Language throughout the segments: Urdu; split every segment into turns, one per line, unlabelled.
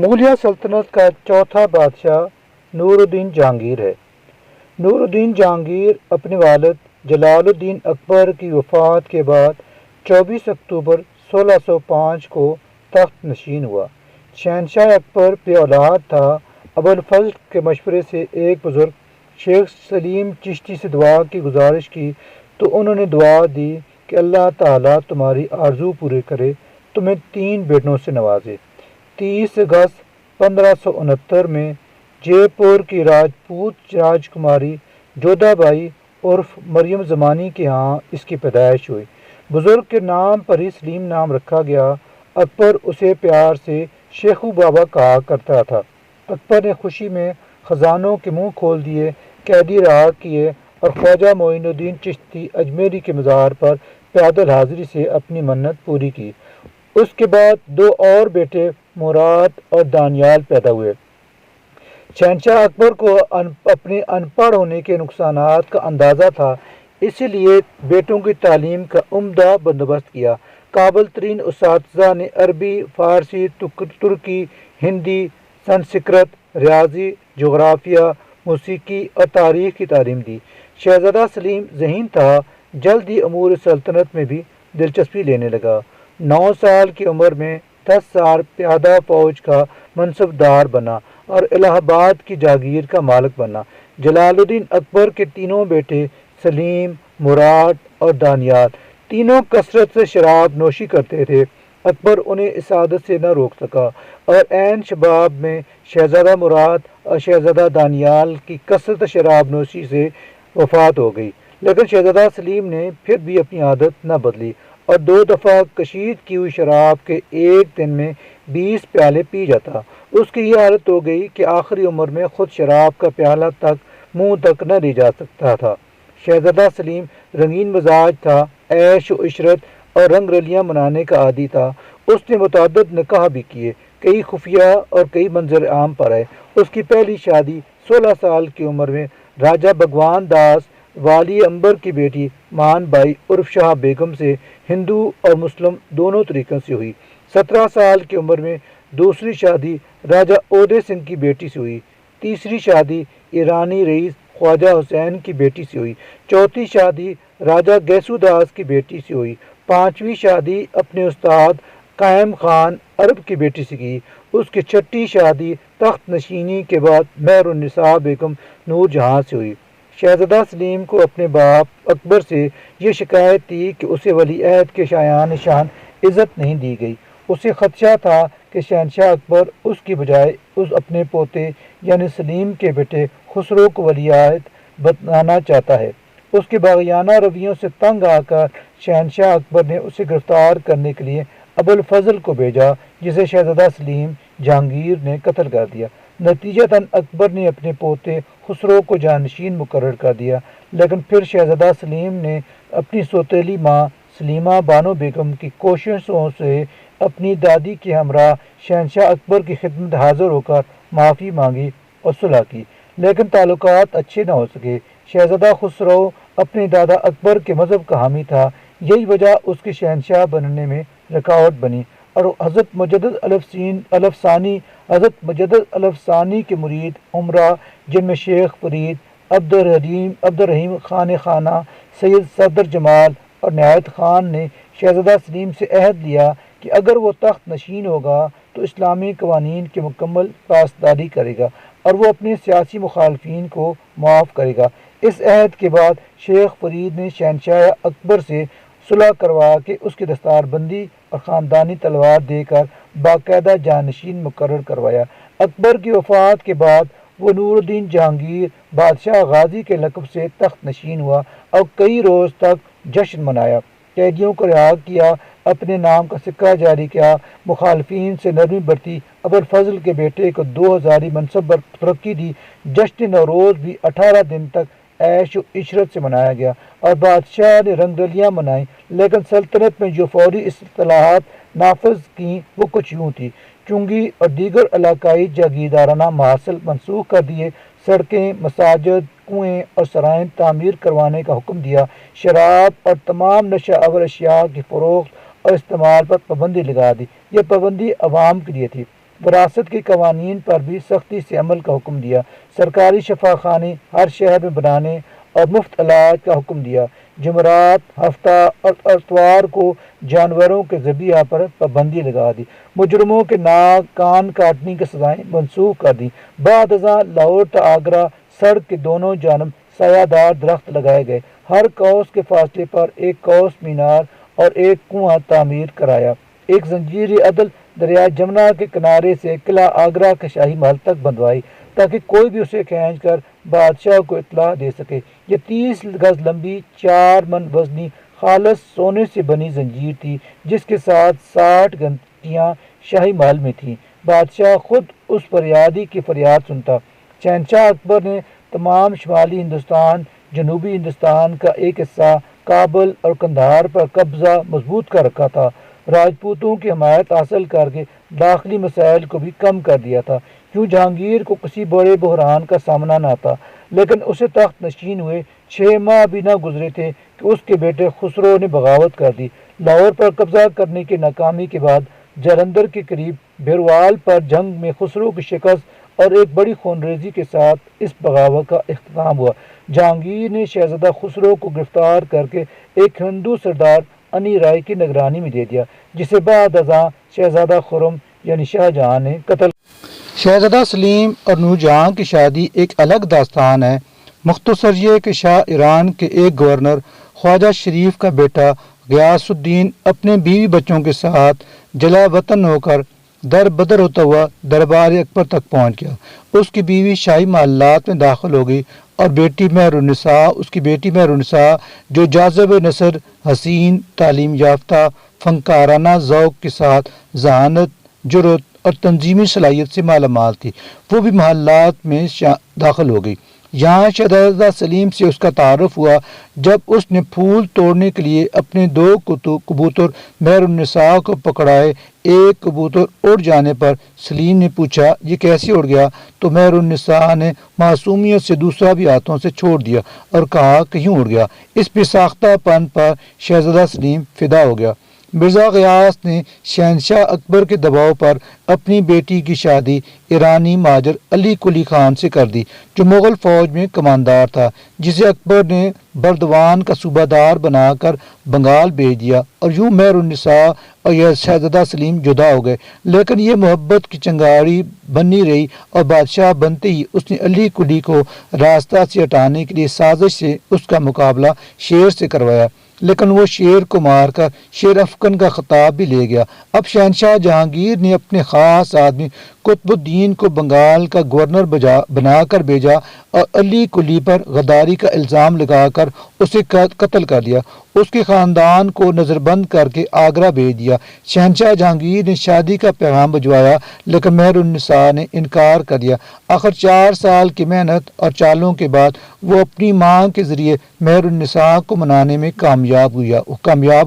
مغلیہ سلطنت کا چوتھا بادشاہ نور الدین جہانگیر ہے۔ نور الدین جہانگیر اپنے والد جلال الدین اکبر کی وفات کے بعد 24 اکتوبر 1605 کو تخت نشین ہوا۔ شہنشاہ اکبر بے اولاد تھا۔ ابوالفضل کے مشورے سے ایک بزرگ شیخ سلیم چشتی سے دعا کی گزارش کی تو انہوں نے دعا دی کہ اللہ تعالیٰ تمہاری آرزو پورے کرے، تمہیں 3 بیٹوں سے نوازے۔ 30 اگست 1569 میں جے پور کی راجپوت راجکماری جودھا بائی عرف مریم زمانی کے ہاں اس کی پیدائش ہوئی۔ بزرگ کے نام پر ہی سلیم نام رکھا گیا۔ اکبر اسے پیار سے شیخو بابا کہا کرتا تھا۔ اکبر نے خوشی میں خزانوں کے منہ کھول دیے، قیدی رہا کیے اور خواجہ معین الدین چشتی اجمیری کے مزار پر پیدل حاضری سے اپنی منت پوری کی۔ اس کے بعد 2 اور بیٹے مراد اور دانیال پیدا ہوئے۔ شہنشاہ اکبر کو اپنے ان پڑھ ہونے کے نقصانات کا اندازہ تھا، اسی لیے بیٹوں کی تعلیم کا عمدہ بندوبست کیا۔ قابل ترین اساتذہ نے عربی، فارسی، ترکی، ہندی، سنسکرت، ریاضی، جغرافیہ، موسیقی اور تاریخ کی تعلیم دی۔ شہزادہ سلیم ذہین تھا، جلد ہی امور سلطنت میں بھی دلچسپی لینے لگا۔ 9 سال کی عمر میں 10 سال پیادہ فوج کا منصب دار بنا اور الہ آباد کی جاگیر کا مالک بنا۔ جلال الدین اکبر کے 3 بیٹے سلیم، مراد اور دانیال تینوں کثرت سے شراب نوشی کرتے تھے۔ اکبر انہیں اس عادت سے نہ روک سکا اور عین شباب میں شہزادہ مراد اور شہزادہ دانیال کی کثرت شراب نوشی سے وفات ہو گئی، لیکن شہزادہ سلیم نے پھر بھی اپنی عادت نہ بدلی اور 2 دفعہ کشید کی ہوئی شراب کے ایک دن میں 20 پیالے پی جاتا۔ اس کی یہ حالت ہو گئی کہ آخری عمر میں خود شراب کا پیالہ تک منہ تک نہ لے جا سکتا تھا۔ شہزادہ سلیم رنگین مزاج تھا، عیش و عشرت اور رنگ رلیاں منانے کا عادی تھا۔ اس نے متعدد نکاح بھی کیے، کئی خفیہ اور کئی منظر عام پر آئے۔ اس کی پہلی شادی 16 سال کی عمر میں راجہ بھگوان داس والی امبر کی بیٹی مان بائی عرف شاہ بیگم سے ہندو اور مسلم دونوں طریقوں سے ہوئی۔ 17 سال کی عمر میں دوسری شادی راجہ اودے سنگھ کی بیٹی سے ہوئی۔ تیسری شادی ایرانی رئیس خواجہ حسین کی بیٹی سے ہوئی۔ چوتھی شادی راجہ گیسو داس کی بیٹی سے ہوئی۔ 5ویں شادی اپنے استاد قائم خان عرب کی بیٹی سے کی۔ اس کی 6ٹھی شادی تخت نشینی کے بعد مہر النساء بیگم نور جہاں سے ہوئی۔ شہزادہ سلیم کو اپنے باپ اکبر سے یہ شکایت تھی کہ اسے ولی عہد کے شایان شان عزت نہیں دی گئی۔ اسے خدشہ تھا کہ شہنشاہ اکبر اس کی بجائے اپنے پوتے یعنی سلیم کے بیٹے خسرو کو ولی عہد بنانا چاہتا ہے۔ اس کے باغیانہ رویوں سے تنگ آ کر شہنشاہ اکبر نے اسے گرفتار کرنے کے لیے ابوالفضل کو بھیجا، جسے شہزادہ سلیم جہانگیر نے قتل کر دیا۔ نتیجتاً اکبر نے اپنے پوتے خسرو کو جانشین مقرر کر دیا، لیکن پھر شہزادہ سلیم نے اپنی سوتیلی ماں سلیمہ بانو بیگم کی کوششوں سے اپنی دادی کے ہمراہ شہنشاہ اکبر کی خدمت حاضر ہو کر معافی مانگی اور صلح کی، لیکن تعلقات اچھے نہ ہو سکے۔ شہزادہ خسرو اپنے دادا اکبر کے مذہب کا حامی تھا، یہی وجہ اس کے شہنشاہ بننے میں رکاوٹ بنی، اور حضرت مجدد الف ثانی کے مرید عمرہ، جن میں شیخ فرید، عبدالرحیم خان خانہ، سید صدر جمال اور نہایت خان نے شہزادہ سلیم سے عہد لیا کہ اگر وہ تخت نشین ہوگا تو اسلامی قوانین کی مکمل پاسداری کرے گا اور وہ اپنے سیاسی مخالفین کو معاف کرے گا۔ اس عہد کے بعد شیخ فرید نے شہنشاہ اکبر سے صلح کروا کے اس کی دستار بندی اور خاندانی تلوار دے کر باقاعدہ جانشین مقرر کروایا۔ اکبر کی وفات کے بعد وہ نور الدین جہانگیر بادشاہ غازی کے لقب سے تخت نشین ہوا اور کئی روز تک جشن منایا، قیدیوں کو رہا کیا، اپنے نام کا سکہ جاری کیا، مخالفین سے نرمی برتی، ابوالفضل کے بیٹے کو 2000 منصب پر ترقی دی۔ جشن نوروز بھی 18 دن تک عیش و عشرت سے منایا گیا اور بادشاہ نے رنگ رلیاں منائیں، لیکن سلطنت میں جو فوری اصلاحات نافذ کیں وہ کچھ یوں تھی: چنگی اور دیگر علاقائی جاگیردارانہ محاصل منسوخ کر دیے، سڑکیں، مساجد، کنویں اور سرائیں تعمیر کروانے کا حکم دیا، شراب اور تمام نشہ آور اشیاء کی فروخت اور استعمال پر پابندی لگا دی۔ یہ پابندی عوام کے لیے تھی، وراثت کے قوانین پر بھی سختی سے عمل کا حکم دیا، سرکاری شفا خانے ہر شہر میں بنانے اور مفت علاج کا حکم دیا، جمعرات، ہفتہ اور اتوار کو جانوروں کے ذبیحہ پر پابندی لگا دی، مجرموں کے ناک کان کاٹنے کی سزائیں منسوخ کر دیں۔ بعد ازاں لاہور تا آگرہ سڑک کے دونوں جانب سایہ دار درخت لگائے گئے، ہر کوس کے فاصلے پر ایک کوس مینار اور ایک کنواں تعمیر کرایا، ایک زنجیر عدل دریائے جمنا کے کنارے سے قلعہ آگرہ کے شاہی محل تک بندوائی تاکہ کوئی بھی اسے کھینچ کر بادشاہ کو اطلاع دے سکے۔ یہ 30 گز لمبی 4 من وزنی خالص سونے سے بنی زنجیر تھی جس کے ساتھ 60 گھنٹیاں شاہی محل میں تھیں۔ بادشاہ خود اس فریادی کی فریاد سنتا۔ شہنشاہ اکبر نے تمام شمالی ہندوستان، جنوبی ہندوستان کا ایک حصہ، کابل اور قندھار پر قبضہ مضبوط کر رکھا تھا، راجپوتوں کی حمایت حاصل کر کے داخلی مسائل کو بھی کم کر دیا تھا۔ یوں جہانگیر کو کسی بڑے بحران کا سامنا نہ تھا، لیکن اسے تخت نشین ہوئے 6 ماہ بھی نہ گزرے تھے کہ اس کے بیٹے خسرو نے بغاوت کر دی۔ لاہور پر قبضہ کرنے کی ناکامی کے بعد جلندھر کے قریب بھیروال پر جنگ میں خسرو کی شکست اور ایک بڑی خونریزی کے ساتھ اس بغاوت کا اختتام ہوا۔ جہانگیر نے شہزادہ خسرو کو گرفتار کر کے ایک ہندو سردار انی رائے کی نگرانی میں دے دیا، جسے بعد ازاں شہزادہ خرم یعنی شاہ جہاں نے قتل۔ شہزادہ سلیم اور نور جہاں کی شادی ایک الگ داستان ہے۔ مختصر یہ کہ شاہ ایران کے ایک گورنر خواجہ شریف کا بیٹا غیاث الدین اپنے بیوی بچوں کے ساتھ جلا وطن ہو کر در بدر ہوتا ہوا دربار اکبر تک پہنچ گیا۔ اس کی بیوی شاہی محلات میں داخل ہو گئی اور اس کی بیٹی مہر النساء جو جاذب نثر، حسین، تعلیم یافتہ، فنکارانہ ذوق کے ساتھ ذہانت، جرأت اور تنظیمی صلاحیت سے مالا مال تھی، وہ بھی محلات میں داخل ہو گئی۔ یہاں شہزادہ سلیم سے اس کا تعارف ہوا جب اس نے پھول توڑنے کے لیے اپنے 2 کبوتر مہر النساء کو پکڑائے۔ ایک کبوتر اڑ جانے پر سلیم نے پوچھا یہ کیسے اڑ گیا، تو مہر النساء نے معصومیت سے دوسرا بھی ہاتھوں سے چھوڑ دیا اور کہا کہ یوں اڑ گیا۔ اس بے ساختہ پن پر شہزادہ سلیم فدا ہو گیا۔ مرزا غیاث نے شہنشاہ اکبر کے دباؤ پر اپنی بیٹی کی شادی ایرانی مہاجر علی قلی خان سے کر دی، جو مغل فوج میں کماندار تھا، جسے اکبر نے بردوان کا صوبہ دار بنا کر بنگال بھیج دیا، اور یوں مہر النساء اور یہ شہزادہ سلیم جدا ہو گئے۔ لیکن یہ محبت کی چنگاری بنی رہی اور بادشاہ بنتے ہی اس نے علی قلی کو راستہ سے ہٹانے کے لیے سازش سے اس کا مقابلہ شیر سے کروایا، لیکن وہ شیر کو مار کر شیر افکن کا خطاب بھی لے گیا۔ اب شہنشاہ جہانگیر نے اپنے خاص آدمی قطب الدین کو بنگال کا گورنر بنا کر بھیجا اور علی قلی پر غداری کا الزام لگا کر اسے قتل کر دیا۔ اس کے خاندان کو نظر بند کر کے آگرہ بھیج دیا۔ شہنشاہ جہانگیر نے شادی کا پیغام بھجوایا، لیکن مہر النساء نے انکار کر دیا۔ آخر 4 سال کی محنت اور چالوں کے بعد وہ اپنی ماں کے ذریعے مہر النساء کو منانے میں کامیاب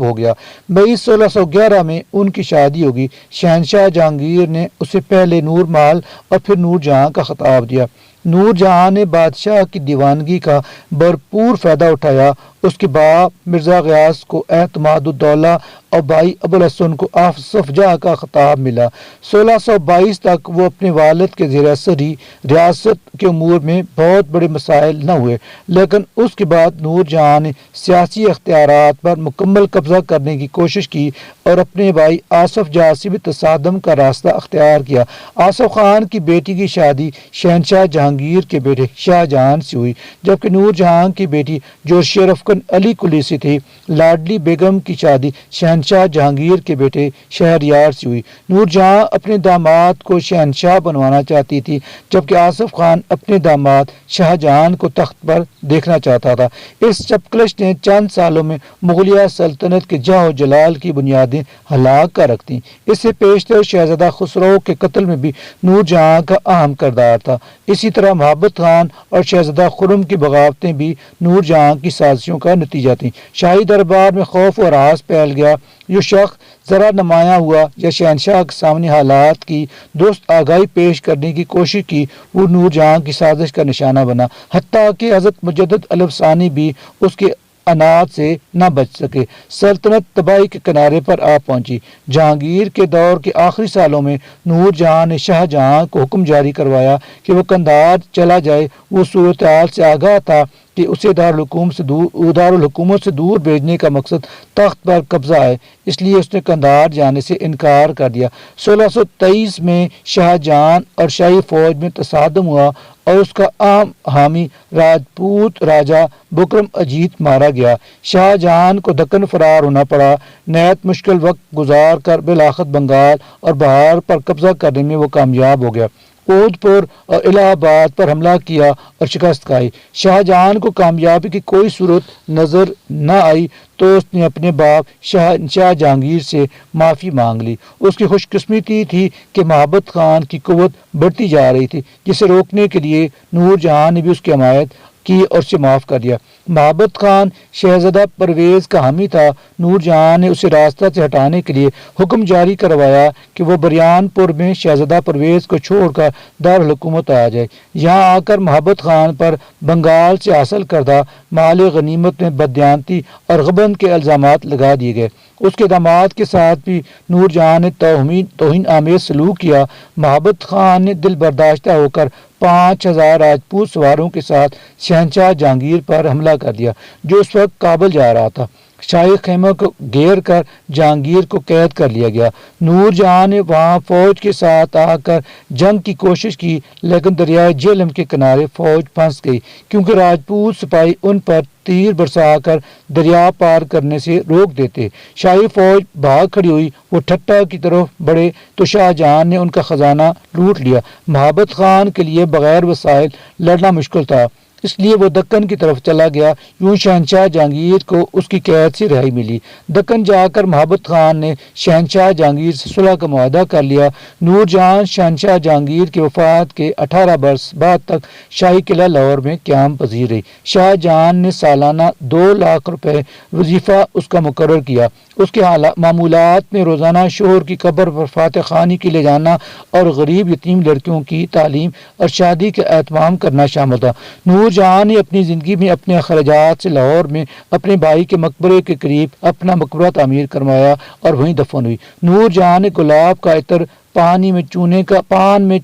ہو گیا۔ مئی 1611 میں ان کی شادی ہوگی۔ شہنشاہ جہانگیر نے اسے پہلے نور محل اور پھر نور جہاں کا خطاب دیا۔ نور جہاں نے بادشاہ کی دیوانگی کا بھرپور فائدہ اٹھایا۔ اس کے باپ مرزا غیاث کو اعتماد الدولہ اور بھائی ابوالحسن کو آصف جاہ کا خطاب ملا۔ 1622 تک وہ اپنے والد کے زیر اثر ہی ریاست کے امور میں بہت بڑے مسائل نہ ہوئے، لیکن اس کے بعد نور جہاں نے سیاسی اختیارات پر مکمل قبضہ کرنے کی کوشش کی اور اپنے بھائی آصف جاہ سے بھی تصادم کا راستہ اختیار کیا۔ آصف خان کی بیٹی کی شادی شہنشاہ جہانگیر کے بیٹے شاہ جہاں سے ہوئی، جبکہ نور جہاں کی بیٹی جو شیر افکن علی قلی سے تھی، لاڈلی بیگم کی شادی شہنشاہ جہانگیر کے بیٹے شہریار سے ہوئی۔ نور جہاں اپنے داماد کو شہنشاہ بنوانا چاہتی تھی، جبکہ آصف خان اپنے داماد شاہ جہاں کو تخت پر دیکھنا چاہتا تھا۔ اس چپکلش نے چند سالوں میں مغلیہ سلطنت کے جاہ و جلال کی بنیادیں ہلا کر رکھ دیں۔ اس سے پیشتر شہزادہ خسرو کے قتل میں بھی نور جہاں کا اہم کردار تھا۔ اسی طرح محبت خان اور شہزادہ خرم کی بغاوتیں بھی نور جہاں کی سازشوں کا نتیجہ تھیں۔ شاہی دربار میں خوف و ہراس پھیل گیا۔ جو شخص ذرا نمایاں ہوا یا شہنشاہ کے سامنے حالات کی درست آگاہی پیش کرنے کی کوشش کی، وہ نور جہاں کی سازش کا نشانہ بنا۔ حتیٰ کہ حضرت مجدد الف ثانی بھی اس کے انات سے نہ بچ سکے۔ سلطنت تباہی کے کنارے پر آ پہنچی۔ جہانگیر کے دور کے آخری سالوں میں نور جہاں نے شاہ جہاں کو حکم جاری کروایا کہ وہ قندھار چلا جائے۔ وہ صورتحال سے آگاہ تھا کہ اسے دارالحکومت سے دور بھیجنے کا مقصد تخت پر قبضہ ہے، اس لیے اس نے قندھار جانے سے انکار کر دیا۔ 1623 میں شاہ جہاں اور شاہی فوج میں تصادم ہوا اور اس کا عام حامی راجپوت راجہ بکرم اجیت مارا گیا۔ شاہ جہاں کو دکن فرار ہونا پڑا۔ نہایت مشکل وقت گزار کر بالآخر بنگال اور بہار پر قبضہ کرنے میں وہ کامیاب ہو گیا۔ اودھ پور اور الہ آباد پر حملہ کیا اور شکست کھائی۔ شاہ جہاں کو کامیابی کی کوئی صورت نظر نہ آئی تو اس نے اپنے باپ شاہ جہانگیر سے معافی مانگ لی۔ اس کی خوش قسمتی تھی کہ محبت خان کی قوت بڑھتی جا رہی تھی، جسے روکنے کے لیے نور جہاں نے بھی اس کی حمایت کی اور اسے معاف کر دیا۔ محبت خان شہزادہ پرویز کا حامی تھا۔ نور جہاں نے اسے راستہ سے ہٹانے کے لیے حکم جاری کروایا کہ وہ بریان پور میں شہزادہ پرویز کو چھوڑ کر دارالحکومت آ جائے۔ یہاں آ کر محبت خان پر بنگال سے حاصل کردہ مال غنیمت میں بددیانتی اور غبن کے الزامات لگا دیے گئے۔ اس کے داماد کے ساتھ بھی نور جہاں نے توہین آمیز سلوک کیا۔ محبت خان نے دل برداشتہ ہو کر 5000 راجپوت سواروں کے ساتھ شہنشاہ جہانگیر پر حملہ کر دیا، جو اس وقت کابل جا رہا تھا۔ شاہی خیمہ کو گھیر کر جہانگیر کو قید کر لیا گیا۔ نور جہاں نے وہاں فوج کے ساتھ آ کر جنگ کی کوشش کی، لیکن دریائے جہلم کے کنارے فوج پھنس گئی، کیونکہ راجپوت سپاہی ان پر تیر برسا کر دریا پار کرنے سے روک دیتے۔ شاہی فوج بھاگ کھڑی ہوئی۔ وہ ٹھٹہ کی طرف بڑھے تو شاہ جہاں نے ان کا خزانہ لوٹ لیا۔ محبت خان کے لیے بغیر وسائل لڑنا مشکل تھا، اس لیے وہ دکن کی طرف چلا گیا۔ یوں شہنشاہ جہانگیر کو اس کی قید سے رہائی ملی۔ دکن جا کر محبت خان نے شہنشاہ جہانگیر سے صلح کا معاہدہ کر لیا۔ نور جہاں شہنشاہ جہانگیر کی وفات کے 18 برس بعد تک شاہی قلعہ لاہور میں قیام پذیر رہی۔ شاہ جہاں نے سالانہ 2 لاکھ روپے وظیفہ اس کا مقرر کیا۔ اس کے معمولات میں روزانہ شوہر کی قبر پر فاتح خوانی کے لے جانا اور غریب یتیم لڑکیوں کی تعلیم اور شادی کا اہتمام کرنا شامل تھا۔ نور جہاں نے اپنی زندگی میں اپنے اخراجات سے لاہور میں اپنے بھائی کے مقبرے کے قریب اپنا مقبرہ تعمیر کروایا اور وہیں دفن ہوئی۔ نور جہاں نے گلاب کا عطر، پان میں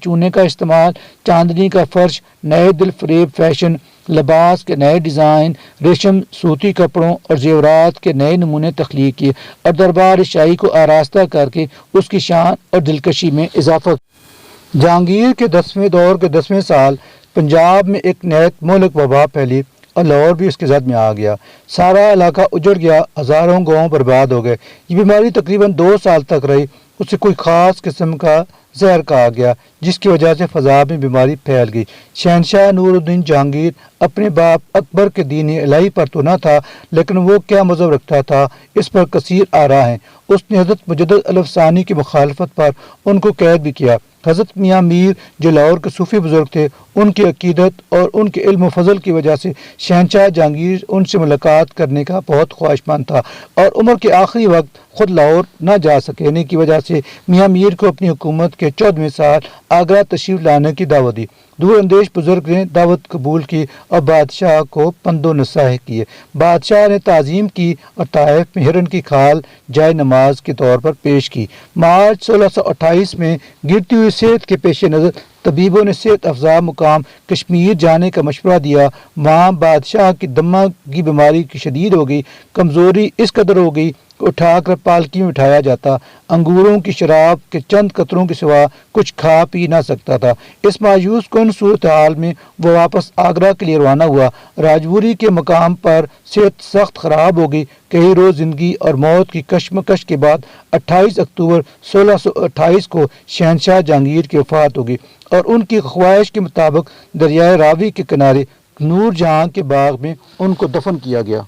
چونے کا استعمال، چاندنی کا فرش، نئے دل فریب فیشن، لباس کے نئے ڈیزائن، ریشم سوتی کپڑوں اور زیورات کے نئے نمونے تخلیق کیے اور دربار شاہی کو آراستہ کر کے اس کی شان اور دلکشی میں اضافہ کیا۔ جہانگیر کے 10ویں دور کے 10ویں سال پنجاب میں ایک نہایت مہلک وبا پھیلی اور لاہور بھی اس کے زد میں آ گیا۔ سارا علاقہ اجڑ گیا، ہزاروں گاؤں برباد ہو گئے۔ یہ بیماری تقریباً 2 سال تک رہی۔ اسے کوئی خاص قسم کا زہر کہا گیا، جس کی وجہ سے فضا میں بیماری پھیل گئی۔ شہنشاہ نور الدین جہانگیر اپنے باپ اکبر کے دین الہی پر تو نہ تھا، لیکن وہ کیا مذہب رکھتا تھا اس پر کثیر آراء ہیں۔ اس نے حضرت مجدد الف ثانی کی مخالفت پر ان کو قید بھی کیا۔ حضرت میاں میر جو لاہور کے صوفی بزرگ تھے، ان کی عقیدت اور ان کے علم و فضل کی وجہ سے شہنشاہ جہانگیر ان سے ملاقات کرنے کا بہت خواہشمند تھا، اور عمر کے آخری وقت خود لاہور نہ جا سکنے کی وجہ سے میاں میر کو اپنی حکومت کے 14ویں سال آگرہ تشریف لانے کی دعوت دی۔ دور اندیش بزرگ نے دعوت قبول کی اور بادشاہ کو پند و نصیحت کیے۔ بادشاہ نے تعظیم کی اور طائف میں ہرن کی کھال جائے نماز کے طور پر پیش کی۔ مارچ 1628 میں گرتی ہوئی صحت کے پیش نظر طبیبوں نے صحت افزا مقام کشمیر جانے کا مشورہ دیا۔ وہاں بادشاہ کی دمہ کی بیماری کی شدید ہو گئی، کمزوری اس قدر ہو گئی کہ اٹھا کر پالکی میں اٹھایا جاتا، انگوروں کی شراب کے چند قطروں کے سوا کچھ کھا پی نہ سکتا تھا۔ اس مایوس کن صورتحال میں وہ واپس آگرہ کے لیے روانہ ہوا۔ راجوری کے مقام پر صحت سخت خراب ہو گئی۔ کئی روز زندگی اور موت کی کشمکش کے بعد 28 اکتوبر 1628 کو شہنشاہ جہانگیر کی وفات ہو گئی اور ان کی خواہش کے مطابق دریائے راوی کے کنارے نور جہاں کے باغ میں ان کو دفن کیا گیا۔